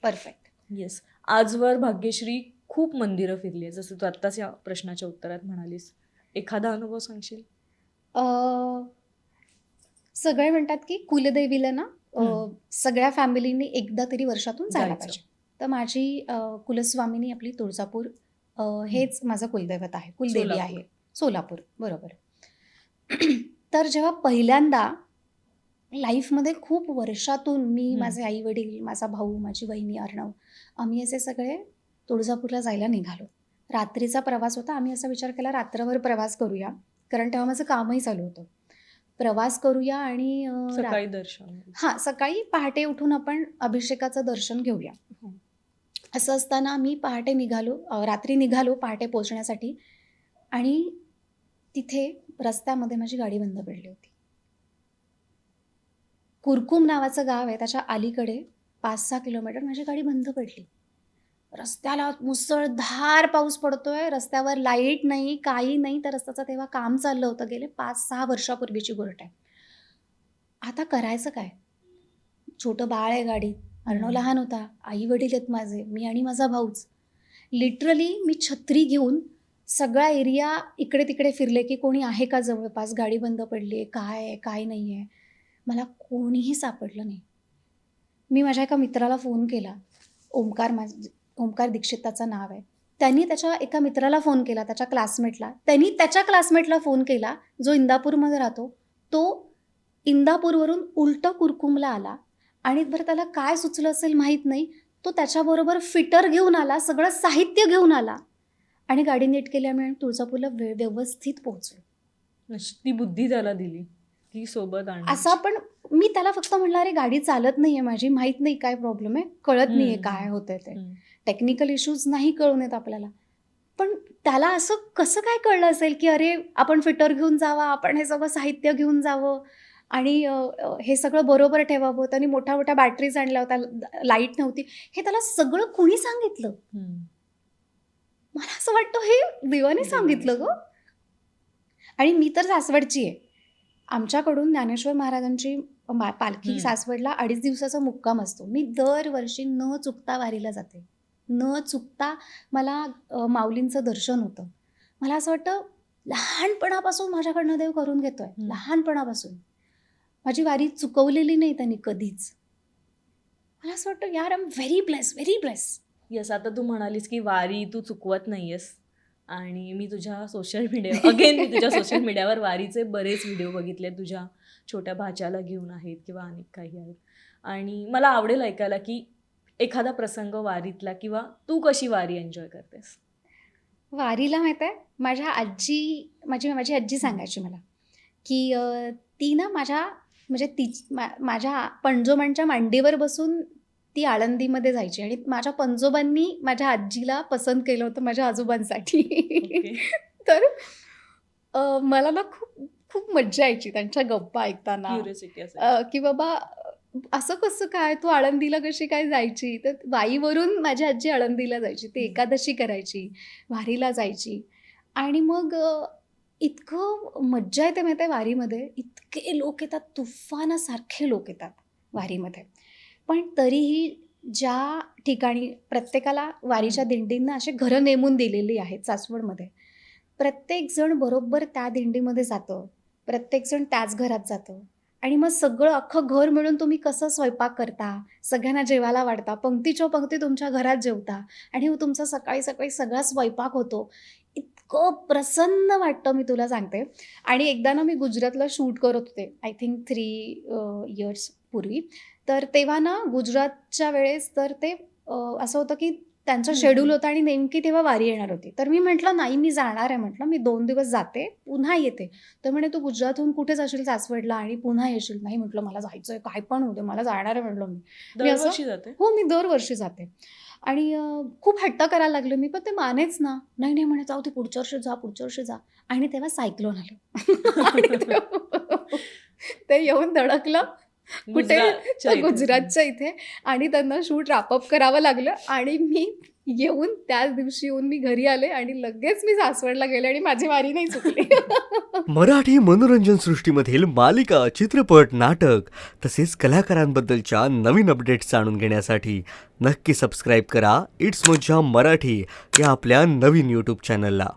Perfect. Yes. आजवर भाग्यश्री खूप मंदिरं फिरली आहे, जसं तू आत्ताच या प्रश्नाच्या उत्तरात म्हणालीस. एखादा अनुभव सांगशील? सगळे म्हणतात की कुलदेवीला ना हम्म. सगळ्या फॅमिलीने एकदा तरी वर्षातून जायला जायचं. पाहिजे. तर माझी कुलस्वामिनी आपली तुळजापूर हेच माझं कुलदैवत आहे, कुलदेवी सोलापूर. आहे. सोलापूर, बरोबर. तर जेव्हा पहिल्यांदा लाईफमध्ये खूप वर्षातून मी, माझे आई वडील, माझा भाऊ, माझी वहिनी अर्णव, आम्ही असे सगळे तुळजापूरला जायला निघालो. रात्रीचा प्रवास होता. आम्ही असा विचार केला रात्रभर प्रवास करूया, कारण तेव्हा माझं कामही चालू होतं. प्रवास करूया आणि सकाळी दर्शन. हां, सकाळी पहाटे उठून आपण अभिषेकाचं दर्शन घेऊया. असं असताना आम्ही पहाटे निघालो, रात्री निघालो पहाटे पोहोचण्यासाठी, आणि तिथे रस्त्यामध्ये माझी गाडी बंद पडली होती. कुरकुम नावाचं गाव आहे, त्याच्या अलीकडे 5-6 किलोमीटर माझी गाडी बंद पडली. रस्त्याला मुसळधार पाऊस पडतोय, रस्त्यावर लाईट नाही, काही नाही. त्या रस्त्याचं तेव्हा काम चाललं होतं, गेले 5-6 वर्षापूर्वीची गोष्ट आहे. आता करायचं काय? छोटं बाळ आहे गाडीत, अर्णव लहान होता, आई वडील आहेत माझे, मी आणि माझा भाऊच. लिटरली मी छत्री घेऊन सगळा एरिया इकडे तिकडे फिरले की कोणी आहे का जवळपास, गाडी बंद पडली आहे, काय आहे काय नाही आहे. मला कोणीही सापडलं नाही. मी माझ्या एका मित्राला फोन केला, ओमकार दीक्षित त्याचं नाव आहे. त्यांनी त्याच्या एका मित्राला फोन केला, त्याच्या क्लासमेटला. त्यांनी त्याच्या क्लासमेटला फोन केला जो इंदापूरमध्ये राहतो. तो इंदापूरवरून उलटं कुरकुमला आला, आणि बरं त्याला काय सुचलं असेल माहीत नाही, तो त्याच्याबरोबर फिटर घेऊन आला, सगळं साहित्य घेऊन आला, आणि गाडी नीट केली. आम्ही तुळजापूरला व्यवस्थित पोहोचलो. ती बुद्धी त्याला दिली की सोबत असा. पण मी त्याला फक्त म्हणलं, अरे गाडी चालत नाहीये माझी, माहित नाही काय प्रॉब्लेम आहे, कळत नाहीये काय होतंय ते, टेक्निकल इश्यूज नाही कळून येत आपल्याला. पण त्याला असं कसं काय कळलं असेल की अरे आपण फिटर घेऊन जावा, आपण हे सगळं साहित्य घेऊन जावं आणि हे सगळं बरोबर ठेवावं. त्यांनी मोठ्या मोठ्या बॅटरीज आणल्या होत्या, लाईट नव्हती, हे त्याला सगळं कुणी सांगितलं? मला असं वाटतं हे देवाने सांगितलं ग. आणि मी तर सासवडची आहे. आमच्याकडून ज्ञानेश्वर महाराजांची पालखी सासवडला 2.5 दिवसाचा मुक्काम असतो. मी दरवर्षी न चुकता वारीला जाते, न चुकता मला माऊलींचं दर्शन होतं. मला असं वाटतं लहानपणापासून माझ्याकडनं देव करून घेतोय, लहानपणापासून. माझी वारी चुकवलेली नाही त्यांनी कधीच. मला असं वाटतं यार, I am very bless, very bless. Yes. आता तू म्हणालीस की वारी तू चुकवत नाहीयेस, आणि मी तुझ्या सोशल मीडियावर वारीचे बरेच व्हिडिओ बघितले, तुझ्या छोट्या भाच्याला घेऊन आहेत किंवा अनेक काही आहेत. आणि मला आवडेल ऐकायला की एखादा प्रसंग वारीतला, किंवा तू कशी वारी एन्जॉय करतेस. वारीला माहीत आहे, माझी आजी सांगायची मला की ती ना माझ्या पणजोबांच्या मांडीवर बसून ती आळंदीमध्ये जायची, आणि माझ्या पणजोबांनी माझ्या आजीला पसंत केलं होतं माझ्या आजोबांसाठी. तर मला ना खूप खूप मज्जा यायची त्यांच्या गप्पा ऐकताना, की बाबा असं कसं काय, तू आळंदीला कशी काय जायची. तर वाईवरून माझी आजी आळंदीला जायची, ती एकादशी करायची, वारीला जायची. आणि मग इतकं मज्जा येते माहिती आहे वारीमध्ये. इतके लोक येतात, तुफानासारखे लोक येतात वारीमध्ये. पण तरीही ज्या ठिकाणी प्रत्येकाला वारीच्या दिंडींना असे घरं नेमून दिलेली आहेत सासवडमध्ये, प्रत्येकजण बरोबर त्या दिंडीमध्ये जातं, प्रत्येकजण त्याच घरात जातं. आणि मग सगळं अख्खं घर मिळून तुम्ही कसं स्वयंपाक करता, सगळ्यांना जेवायला वाढता, पंक्तीच्या पंक्ती तुमच्या घरात जेवता, आणि मग तुमचा सकाळी सकाळी सगळा स्वयंपाक होतो. इतकं प्रसन्न वाटतं, मी तुला सांगते. आणि एकदा ना मी गुजरातला शूट करत होते, आय थिंक 3 इयर्स पूर्वी. तर तेव्हा ना गुजरातच्या वेळेस तर ते असं होतं की त्यांचं शेड्यूल होतं, आणि नेमकी तेव्हा वारी येणार होती. तर मी म्हटलं नाही, मी जाणार आहे, म्हटलं मी 2 दिवस जाते, पुन्हा येते. तर म्हणे तू गुजरातहून कुठे जाशील, सासवडला, आणि पुन्हा येशील. नाही म्हटलं, मला जायचंय, काय पण होते, मला जाणार आहे म्हटलं. मी दरवर्षी जाते. हो, मी दरवर्षी जाते. आणि खूप हट्ट करायला लागले मी, पण ते मानेच ना. नाही नाही म्हणे, जाऊ ते पुढच्या वर्षी जा, पुढच्या वर्षी जा. आणि तेव्हा सायक्लोन आलं. आणि ते येऊन धडकलं, कुठे गुजरातच्या तर इथे. गुजरातच्या इथे. आणि त्यांना शूट रॅपअप करावं लागलं आणि मी येऊन त्याच दिवशी येऊन मी घरी आले आणि लगेच मी सासवडला गेले आणि माझी वारी नाही चुकली. मराठी मनोरंजन सृष्टीमधील मालिका, चित्रपट, नाटक तसेच कलाकारांबद्दलच्या नवीन अपडेट्स जाणून घेण्यासाठी नक्की सबस्क्राईब करा इट्स मज्जा मराठी या आपल्या नवीन यूट्यूब चॅनलला.